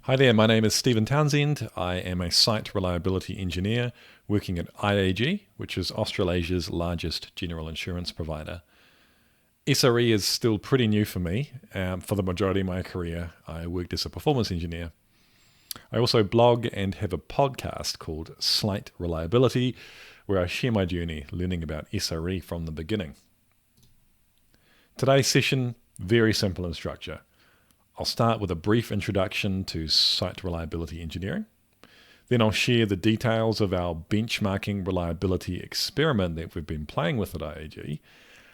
Hi there, my name is Stephen Townsend. I am a site reliability engineer working at IAG, which is Australasia's largest general insurance provider. SRE is still pretty new for me. For the majority of my career, I worked as a performance engineer. I also blog and have a podcast called Slight Reliability, where I share my journey learning about SRE from the beginning. Today's session, very simple in structure. I'll start with a brief introduction to site reliability engineering. Then I'll share the details of our benchmarking reliability experiment that we've been playing with at IAG.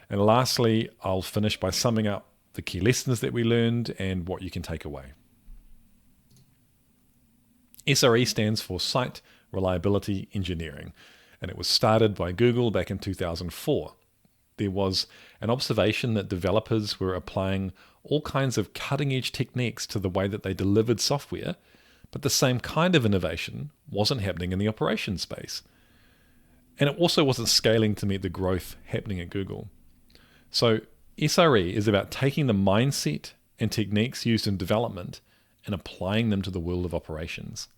And lastly, I'll finish by summing up the key lessons that we learned and what you can take away. SRE stands for Site Reliability Engineering, and it was started by Google back in 2004. There was an observation that developers were applying all kinds of cutting-edge techniques to the way that they delivered software, but the same kind of innovation wasn't happening in the operations space. And it also wasn't scaling to meet the growth happening at Google. So SRE is about taking the mindset and techniques used in development and applying them to the world of operations.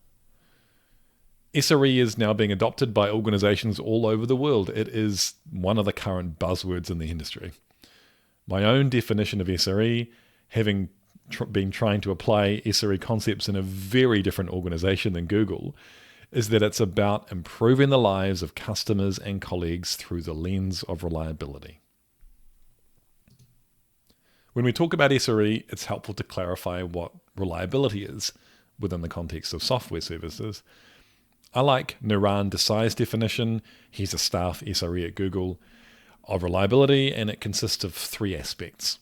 SRE is now being adopted by organizations all over the world. It is one of the current buzzwords in the industry. My own definition of SRE, having been trying to apply SRE concepts in a very different organization than Google, is that it's about improving the lives of customers and colleagues through the lens of reliability. When we talk about SRE, it's helpful to clarify what reliability is within the context of software services. I like Niran Desai's definition. He's a staff SRE at Google of reliability, and it consists of three aspects: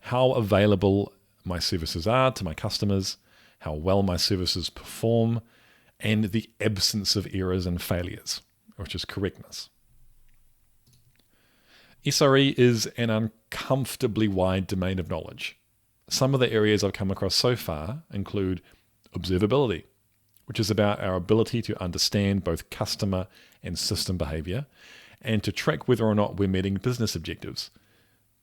how available my services are to my customers, how well my services perform, and the absence of errors and failures, which is correctness. SRE is an uncomfortably wide domain of knowledge. Some of the areas I've come across so far include observability, which is about our ability to understand both customer and system behavior and to track whether or not we're meeting business objectives.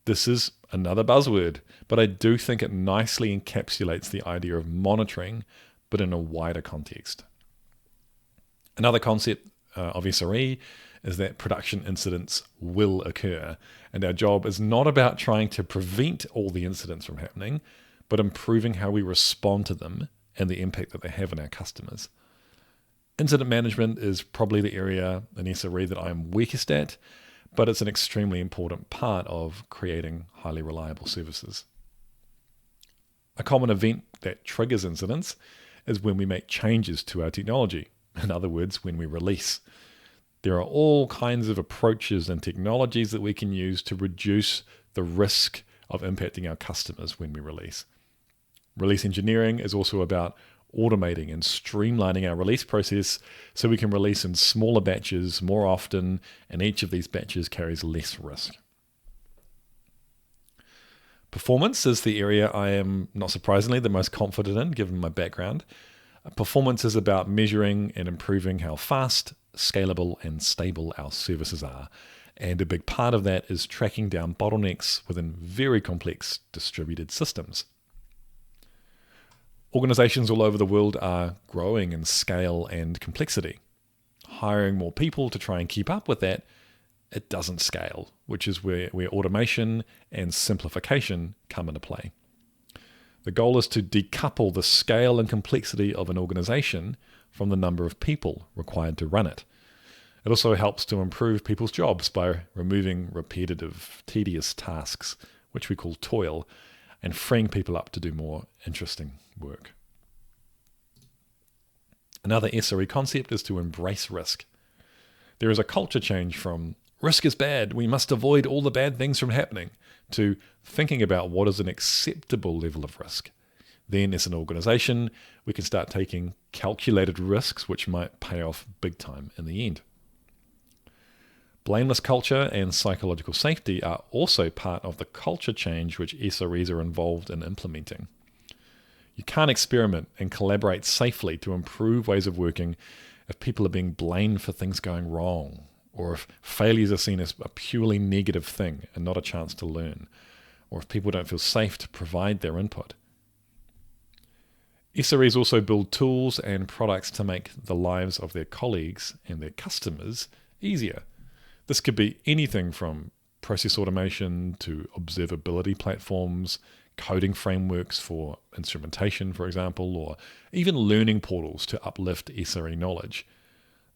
This is another buzzword, but I do think it nicely encapsulates the idea of monitoring, but in a wider context. Another concept of SRE is that production incidents will occur, and our job is not about trying to prevent all the incidents from happening, but improving how we respond to them and the impact that they have on our customers. Incident management is probably the area in SRE that I'm weakest at, but it's an extremely important part of creating highly reliable services. A common event that triggers incidents is when we make changes to our technology. In other words, when we release. There are all kinds of approaches and technologies that we can use to reduce the risk of impacting our customers when we release. Release engineering is also about automating and streamlining our release process so we can release in smaller batches more often, and each of these batches carries less risk. Performance is the area I am, not surprisingly, the most confident in given my background. Performance is about measuring and improving how fast, scalable, and stable our services are. And a big part of that is tracking down bottlenecks within very complex distributed systems. Organizations all over the world are growing in scale and complexity. Hiring more people to try and keep up with that, it doesn't scale, which is where automation and simplification come into play. The goal is to decouple the scale and complexity of an organization from the number of people required to run it. It also helps to improve people's jobs by removing repetitive, tedious tasks, which we call toil, and freeing people up to do more interesting work. Another SRE concept is to embrace risk. There is a culture change from risk is bad, we must avoid all the bad things from happening, to thinking about what is an acceptable level of risk. Then as an organization, we can start taking calculated risks which might pay off big time in the end. Blameless culture and psychological safety are also part of the culture change which SREs are involved in implementing. You can't experiment and collaborate safely to improve ways of working if people are being blamed for things going wrong, or if failures are seen as a purely negative thing and not a chance to learn, or if people don't feel safe to provide their input. SREs also build tools and products to make the lives of their colleagues and their customers easier. This could be anything from process automation to observability platforms, coding frameworks for instrumentation, for example, or even learning portals to uplift SRE knowledge.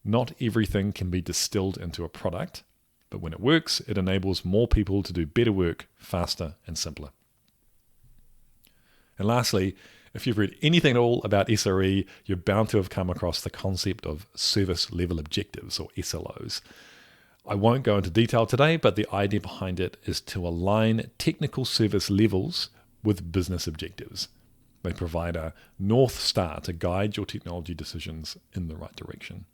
Not everything can be distilled into a product, but when it works, it enables more people to do better work faster and simpler. And lastly, if you've read anything at all about SRE, you're bound to have come across the concept of service level objectives, or SLOs. I won't go into detail today, but the idea behind it is to align technical service levels with business objectives. They provide a North Star to guide your technology decisions in the right direction.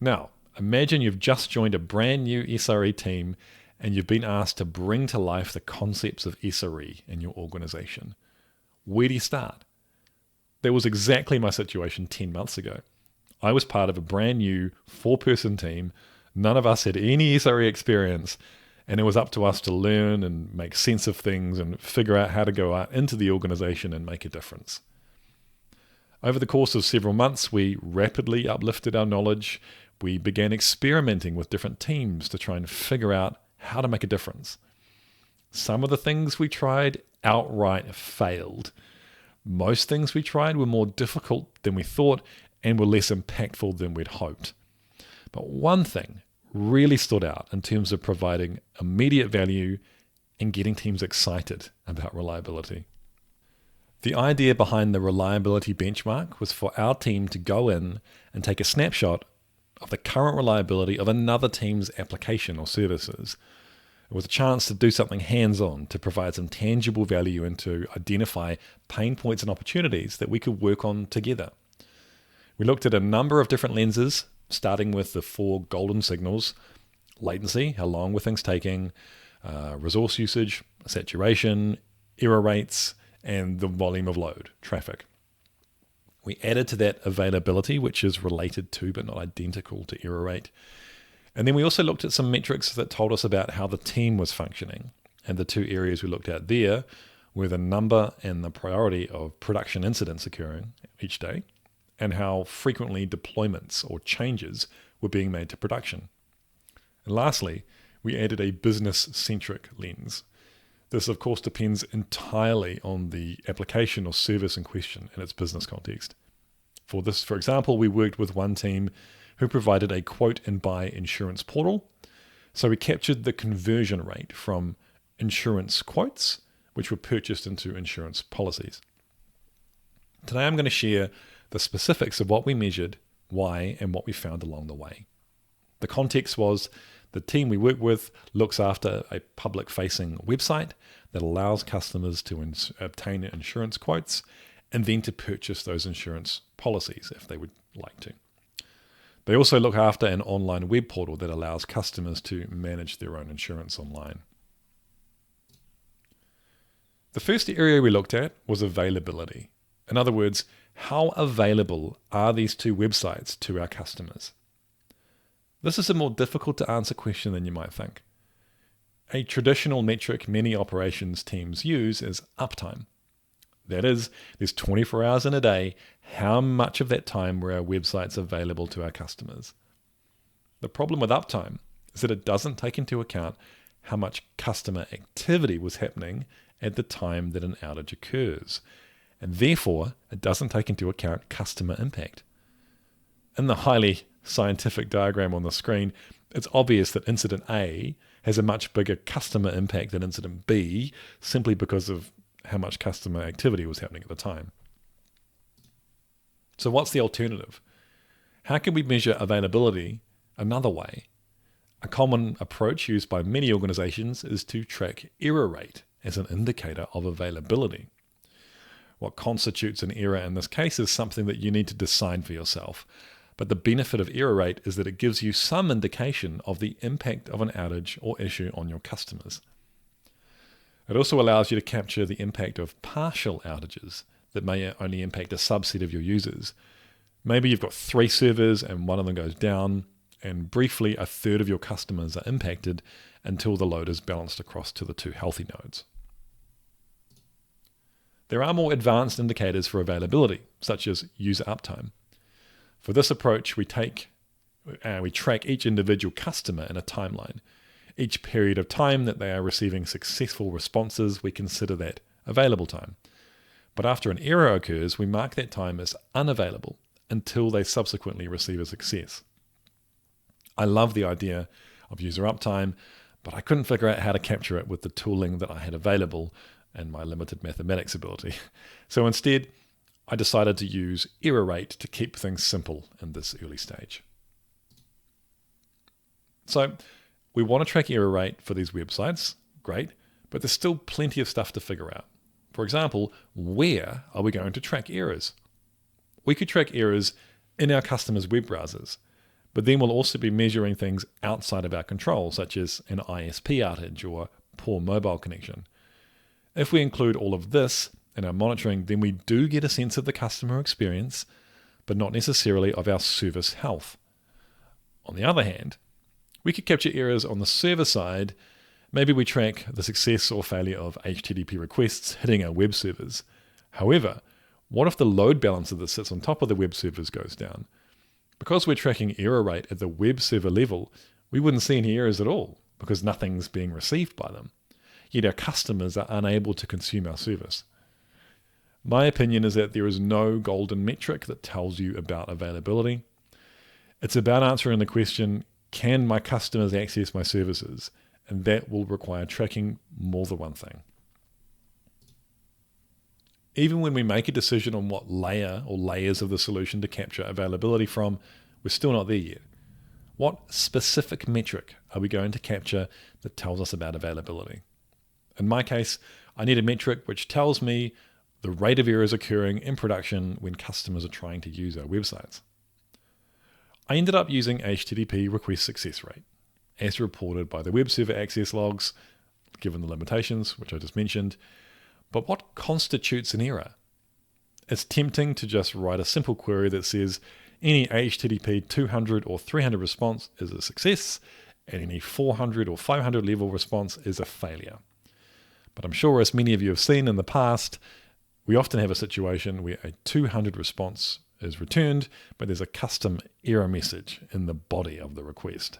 Now, imagine you've just joined a brand new SRE team and you've been asked to bring to life the concepts of SRE in your organization. Where do you start? That was exactly my situation 10 months ago. I was part of a brand new 4-person team. None of us had any SRE experience, and it was up to us to learn and make sense of things and figure out how to go out into the organization and make a difference. Over the course of several months, we rapidly uplifted our knowledge. We began experimenting with different teams to try and figure out how to make a difference. Some of the things we tried outright failed. Most things we tried were more difficult than we thought and were less impactful than we'd hoped. But one thing really stood out in terms of providing immediate value and getting teams excited about reliability. The idea behind the reliability benchmark was for our team to go in and take a snapshot of the current reliability of another team's application or services. It was a chance to do something hands-on, to provide some tangible value and to identify pain points and opportunities that we could work on together. We looked at a number of different lenses, starting with the 4 golden signals: latency, how long were things taking, resource usage, saturation, error rates, and the volume of load, traffic. We added to that availability, which is related to but not identical to error rate. And then we also looked at some metrics that told us about how the team was functioning. And the 2 areas we looked at there were the number and the priority of production incidents occurring each day, and how frequently deployments or changes were being made to production. And lastly, we added a business-centric lens. This, of course, depends entirely on the application or service in question and its business context. For this, for example, we worked with one team who provided a quote and buy insurance portal. So we captured the conversion rate from insurance quotes, which were purchased into insurance policies. Today, I'm going to share the specifics of what we measured, why, and what we found along the way. The context was the team we work with looks after a public-facing website that allows customers to obtain insurance quotes and then to purchase those insurance policies if they would like to. They also look after an online web portal that allows customers to manage their own insurance online. The first area we looked at was availability. In other words, how available are these 2 websites to our customers? This is a more difficult to answer question than you might think. A traditional metric many operations teams use is uptime. That is, there's 24 hours in a day, how much of that time were our websites available to our customers? The problem with uptime is that it doesn't take into account how much customer activity was happening at the time that an outage occurs, and therefore it doesn't take into account customer impact. In the highly scientific diagram on the screen, it's obvious that incident A has a much bigger customer impact than incident B simply because of how much customer activity was happening at the time. So what's the alternative? How can we measure availability another way? A common approach used by many organizations is to track error rate as an indicator of availability. What constitutes an error in this case is something that you need to decide for yourself. But the benefit of error rate is that it gives you some indication of the impact of an outage or issue on your customers. It also allows you to capture the impact of partial outages that may only impact a subset of your users. Maybe you've got 3 servers and one of them goes down, and briefly a third of your customers are impacted until the load is balanced across to the 2 healthy nodes. There are more advanced indicators for availability, such as user uptime. For this approach, we track each individual customer in a timeline. Each period of time that they are receiving successful responses, we consider that available time. But after an error occurs, we mark that time as unavailable until they subsequently receive a success. I love the idea of user uptime, but I couldn't figure out how to capture it with the tooling that I had available and my limited mathematics ability. So instead, I decided to use error rate to keep things simple in this early stage. So we want to track error rate for these websites, great, but there's still plenty of stuff to figure out. For example, where are we going to track errors? We could track errors in our customers' web browsers, but then we'll also be measuring things outside of our control, such as an ISP outage or poor mobile connection. If we include all of this in our monitoring, then we do get a sense of the customer experience, but not necessarily of our service health. On the other hand, we could capture errors on the server side. Maybe we track the success or failure of HTTP requests hitting our web servers. However, what if the load balancer that sits on top of the web servers goes down? Because we're tracking error rate at the web server level, we wouldn't see any errors at all because nothing's being received by them. Yet our customers are unable to consume our service. My opinion is that there is no golden metric that tells you about availability. It's about answering the question, can my customers access my services? And that will require tracking more than one thing. Even when we make a decision on what layer or layers of the solution to capture availability from, we're still not there yet. What specific metric are we going to capture that tells us about availability? In my case, I need a metric which tells me the rate of errors occurring in production when customers are trying to use our websites. I ended up using HTTP request success rate, as reported by the web server access logs, given the limitations, which I just mentioned. But what constitutes an error? It's tempting to just write a simple query that says any HTTP 200 or 300 response is a success, and any 400 or 500 level response is a failure. But I'm sure, as many of you have seen in the past, we often have a situation where a 200 response is returned, but there's a custom error message in the body of the request.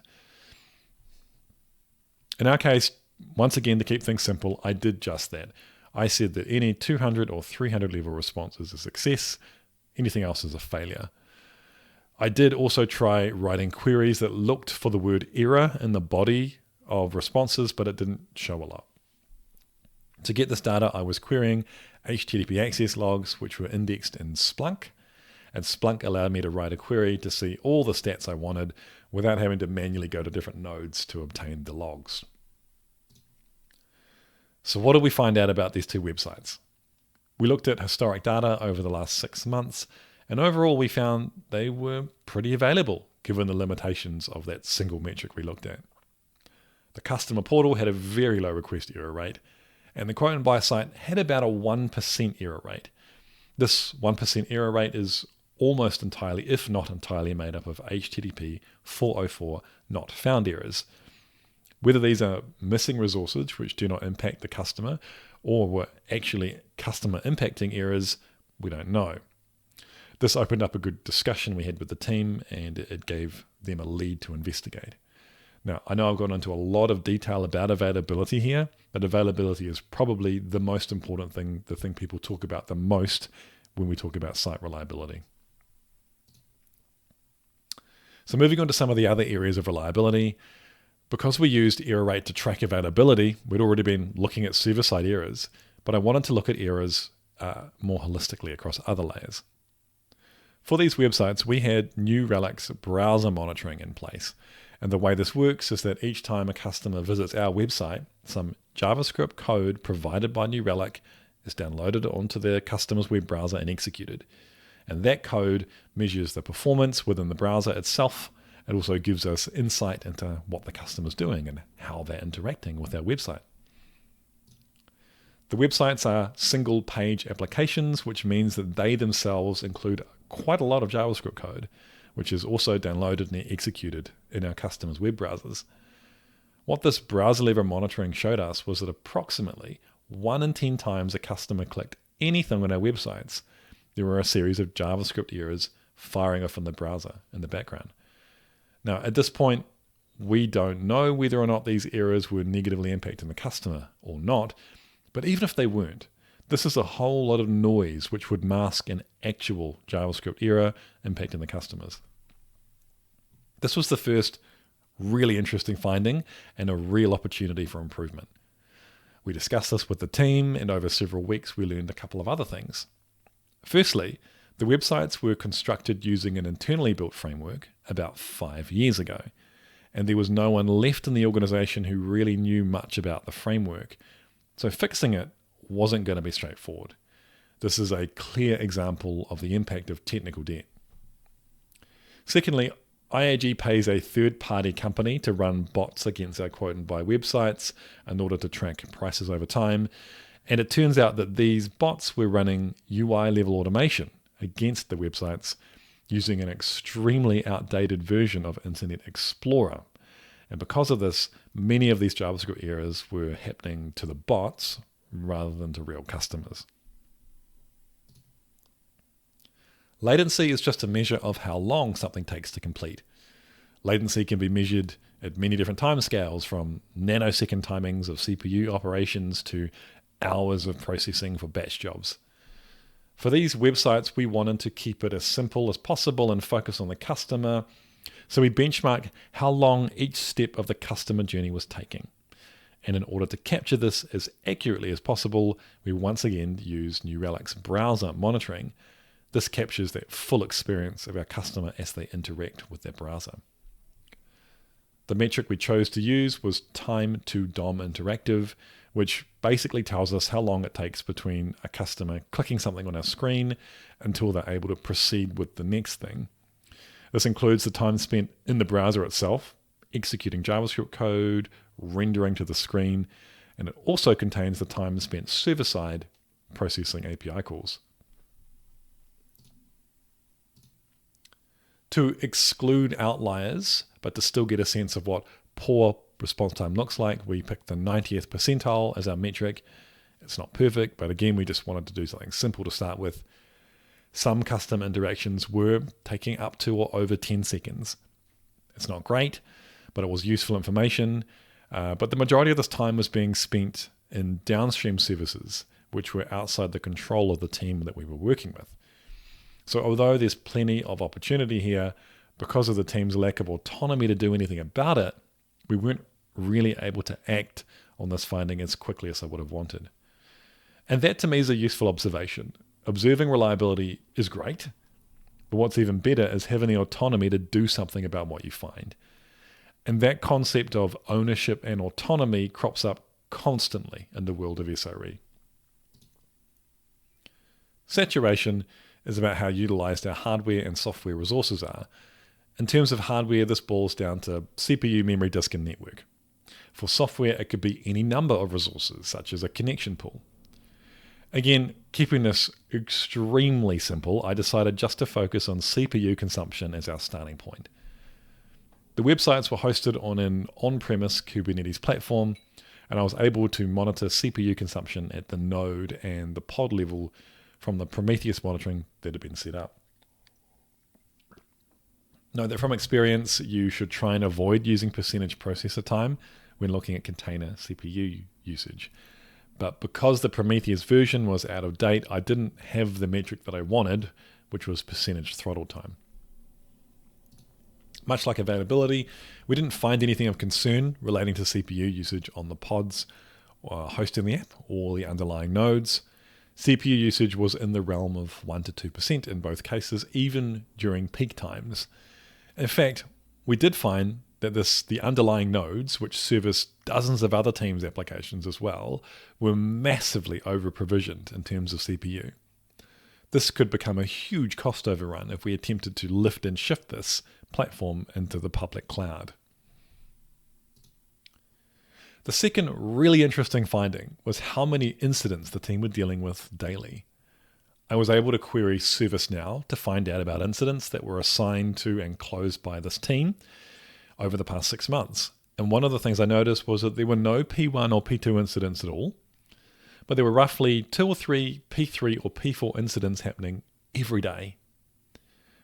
In our case, once again, to keep things simple, I did just that. I said that any 200 or 300 level response is a success, anything else is a failure. I did also try writing queries that looked for the word error in the body of responses, but it didn't show a lot. To get this data, I was querying HTTP access logs, which were indexed in Splunk, and Splunk allowed me to write a query to see all the stats I wanted without having to manually go to different nodes to obtain the logs. So what did we find out about these two websites? We looked at historic data over the last 6 months, and overall we found they were pretty available given the limitations of that single metric we looked at. The customer portal had a very low request error rate, and the quote and buy site had about a 1% error rate. This 1% error rate is almost entirely, if not entirely, made up of HTTP 404 not found errors. Whether these are missing resources which do not impact the customer or were actually customer impacting errors, we don't know. This opened up a good discussion we had with the team, and it gave them a lead to investigate. Now, I know I've gone into a lot of detail about availability here, but availability is probably the most important thing, the thing people talk about the most when we talk about site reliability. So moving on to some of the other areas of reliability, because we used error rate to track availability, we'd already been looking at server-side errors, but I wanted to look at errors more holistically across other layers. For these websites, we had New Relic's browser monitoring in place. And the way this works is that each time a customer visits our website, some JavaScript code provided by New Relic is downloaded onto their customer's web browser and executed. And that code measures the performance within the browser itself. It also gives us insight into what the customer's doing and how they're interacting with our website. The websites are single-page applications, which means that they themselves include quite a lot of JavaScript code, which is also downloaded and executed in our customers' web browsers. What this browser level monitoring showed us was that approximately 1 in 10 times a customer clicked anything on our websites, there were a series of JavaScript errors firing off in the browser in the background. Now, at this point, we don't know whether or not these errors were negatively impacting the customer or not, but even if they weren't, this is a whole lot of noise which would mask an actual JavaScript error impacting the customers. This was the first really interesting finding and a real opportunity for improvement. We discussed this with the team, and over several weeks we learned a couple of other things. Firstly, the websites were constructed using an internally built framework about 5 years ago, and there was no one left in the organization who really knew much about the framework. So fixing it wasn't going to be straightforward. This is a clear example of the impact of technical debt. Secondly, IAG pays a third-party company to run bots against our quote and buy websites in order to track prices over time. And it turns out that these bots were running UI-level automation against the websites using an extremely outdated version of Internet Explorer. And because of this, many of these JavaScript errors were happening to the bots rather than to real customers. Latency is just a measure of how long something takes to complete. Latency can be measured at many different timescales, from nanosecond timings of CPU operations to hours of processing for batch jobs. For these websites, we wanted to keep it as simple as possible and focus on the customer, so we benchmarked how long each step of the customer journey was taking. And in order to capture this as accurately as possible, we once again used New Relic's browser monitoring. This captures that full experience of our customer as they interact with their browser. The metric we chose to use was time to DOM interactive, which basically tells us how long it takes between a customer clicking something on our screen until they're able to proceed with the next thing. This includes the time spent in the browser itself, executing JavaScript code, rendering to the screen, and it also contains the time spent server-side processing API calls. To exclude outliers, but to still get a sense of what poor response time looks like, we picked the 90th percentile as our metric. It's not perfect, but again, we just wanted to do something simple to start with. Some custom interactions were taking up to or over 10 seconds. It's not great, but it was useful information. But the majority of this time was being spent in downstream services, which were outside the control of the team that we were working with. So although there's plenty of opportunity here, because of the team's lack of autonomy to do anything about it, we weren't really able to act on this finding as quickly as I would have wanted. And that to me is a useful observation. Observing reliability is great, but what's even better is having the autonomy to do something about what you find. And that concept of ownership and autonomy crops up constantly in the world of SRE. Saturation is about how utilized our hardware and software resources are. In terms of hardware, this boils down to CPU, memory, disk, and network. For software, it could be any number of resources, such as a connection pool. Again, keeping this extremely simple, I decided just to focus on CPU consumption as our starting point. The websites were hosted on an on-premise Kubernetes platform, and I was able to monitor CPU consumption at the node and the pod level from the Prometheus monitoring that had been set up. Note that from experience, you should try and avoid using percentage processor time when looking at container CPU usage. But because the Prometheus version was out of date, I didn't have the metric that I wanted, which was percentage throttle time. Much like availability, we didn't find anything of concern relating to CPU usage on the pods hosting the app or the underlying nodes. CPU usage was in the realm of 1 to 2% in both cases, even during peak times. In fact, we did find that the underlying nodes, which service dozens of other teams' applications as well, were massively over-provisioned in terms of CPU. This could become a huge cost overrun if we attempted to lift and shift this platform into the public cloud. The second really interesting finding was how many incidents the team were dealing with daily. I was able to query ServiceNow to find out about incidents that were assigned to and closed by this team over the past 6 months. And one of the things I noticed was that there were no P1 or P2 incidents at all, but there were roughly 2 or 3 P3 or P4 incidents happening every day.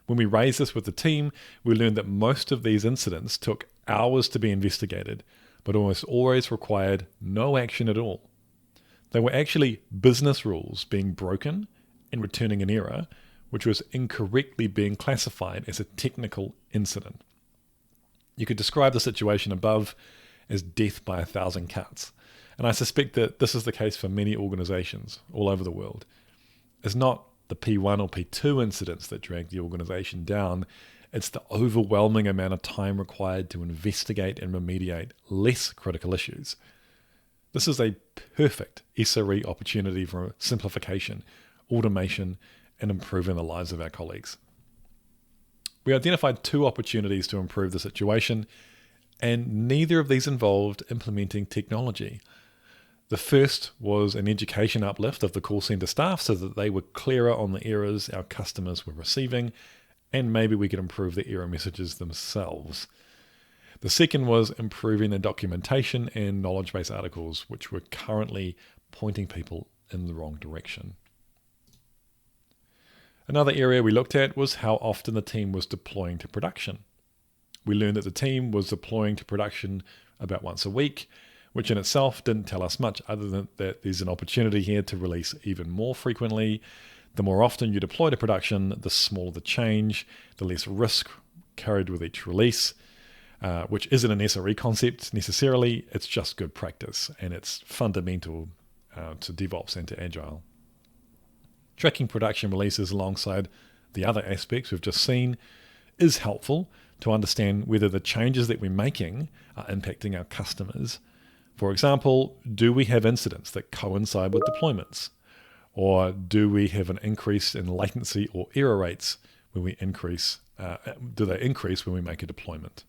When we raised this with the team, we learned that most of these incidents took hours to be investigated, but almost always required no action at all. They were actually business rules being broken and returning an error, which was incorrectly being classified as a technical incident. You could describe the situation above as death by 1,000 cuts, and I suspect that this is the case for many organizations all over the world. It's not the P1 or P2 incidents that drag the organization down, it's the overwhelming amount of time required to investigate and remediate less critical issues. This is a perfect SRE opportunity for simplification, automation, and improving the lives of our colleagues. We identified 2 opportunities to improve the situation, and neither of these involved implementing technology. The first was an education uplift of the call center staff so that they were clearer on the errors our customers were receiving, and maybe we could improve the error messages themselves. The second was improving the documentation and knowledge base articles, which were currently pointing people in the wrong direction. Another area we looked at was how often the team was deploying to production. We learned that the team was deploying to production about once a week, which in itself didn't tell us much other than that there's an opportunity here to release even more frequently. The more often you deploy to production, the smaller the change, the less risk carried with each release, which isn't an SRE concept necessarily, it's just good practice, and it's fundamental to DevOps and to Agile. Tracking production releases alongside the other aspects we've just seen is helpful to understand whether the changes that we're making are impacting our customers. For example, do we have incidents that coincide with deployments? Or do we have an increase in latency or error rates when we increase, do they increase when we make a deployment?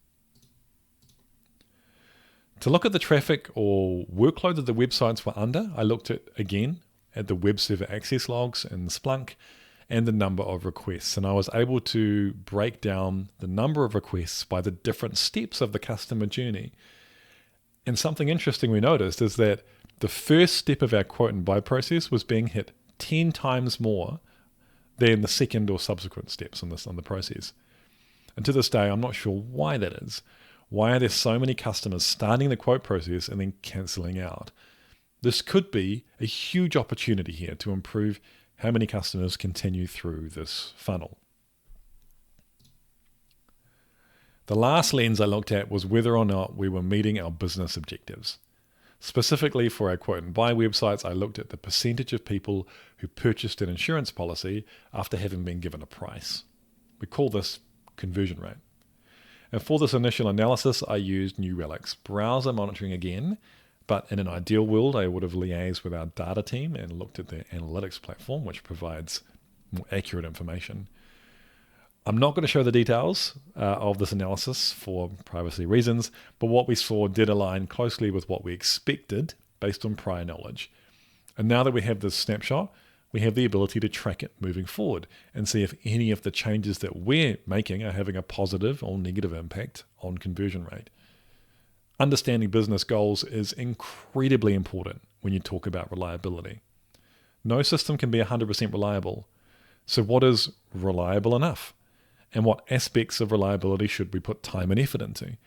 To look at the traffic or workload that the websites were under, I looked at the web server access logs in Splunk and the number of requests. And I was able to break down the number of requests by the different steps of the customer journey. And something interesting we noticed is that the first step of our quote and buy process was being hit 10 times more than the second or subsequent steps on the process. And to this day, I'm not sure why that is. Why are there so many customers starting the quote process and then cancelling out? This could be a huge opportunity here to improve how many customers continue through this funnel. The last lens I looked at was whether or not we were meeting our business objectives. Specifically for our quote and buy websites, I looked at the percentage of people who purchased an insurance policy after having been given a price. We call this conversion rate. And for this initial analysis, I used New Relic's browser monitoring again, but in an ideal world, I would have liaised with our data team and looked at their analytics platform, which provides more accurate information. I'm not going to show the details of this analysis for privacy reasons, but what we saw did align closely with what we expected based on prior knowledge. And now that we have this snapshot, we have the ability to track it moving forward and see if any of the changes that we're making are having a positive or negative impact on conversion rate. Understanding business goals is incredibly important when you talk about reliability. No system can be 100% reliable. So what is reliable enough? And what aspects of reliability should we put time and effort into?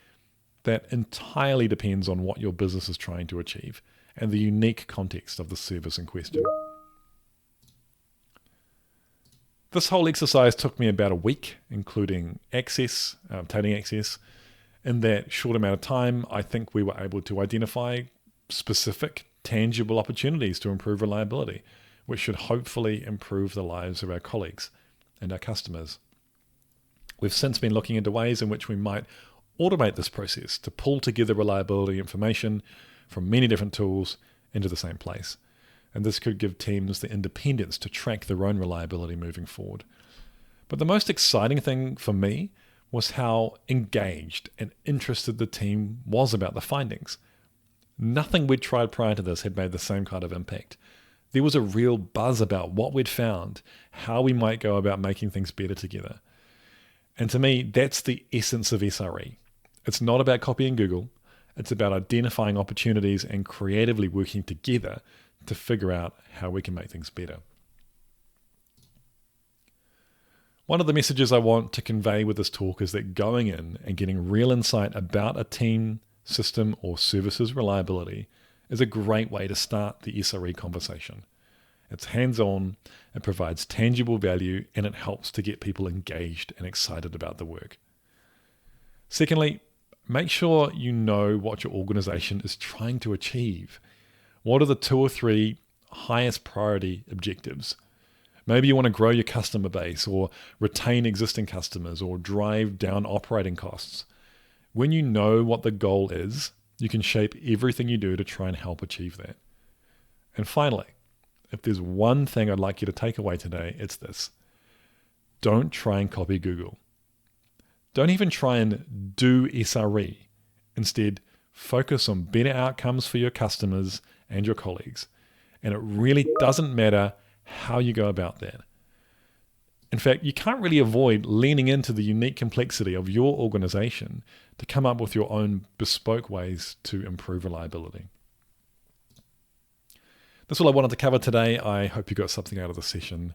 That entirely depends on what your business is trying to achieve and the unique context of the service in question. This whole exercise took me about a week, including obtaining access. In that short amount of time, I think we were able to identify specific, tangible opportunities to improve reliability, which should hopefully improve the lives of our colleagues and our customers. We've since been looking into ways in which we might automate this process to pull together reliability information from many different tools into the same place. And this could give teams the independence to track their own reliability moving forward. But the most exciting thing for me was how engaged and interested the team was about the findings. Nothing we'd tried prior to this had made the same kind of impact. There was a real buzz about what we'd found, how we might go about making things better together. And to me, that's the essence of SRE. It's not about copying Google. It's about identifying opportunities and creatively working together to figure out how we can make things better. One of the messages I want to convey with this talk is that going in and getting real insight about a team, system, or service's reliability is a great way to start the SRE conversation. It's hands-on, it provides tangible value, and it helps to get people engaged and excited about the work. Secondly, make sure you know what your organization is trying to achieve. What are the 2 or 3 highest priority objectives? Maybe you want to grow your customer base or retain existing customers or drive down operating costs. When you know what the goal is, you can shape everything you do to try and help achieve that. And finally, if there's one thing I'd like you to take away today, it's this. Don't try and copy Google. Don't even try and do SRE. Instead, focus on better outcomes for your customers and your colleagues. And it really doesn't matter how you go about that. In fact, you can't really avoid leaning into the unique complexity of your organization to come up with your own bespoke ways to improve reliability. That's all I wanted to cover today. I hope you got something out of the session.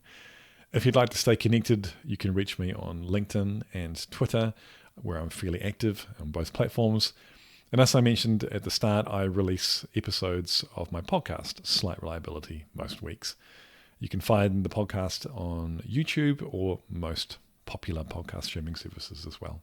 If you'd like to stay connected, you can reach me on LinkedIn and Twitter, where I'm fairly active on both platforms. And as I mentioned at the start, I release episodes of my podcast, Slight Reliability, most weeks. You can find the podcast on YouTube or most popular podcast streaming services as well.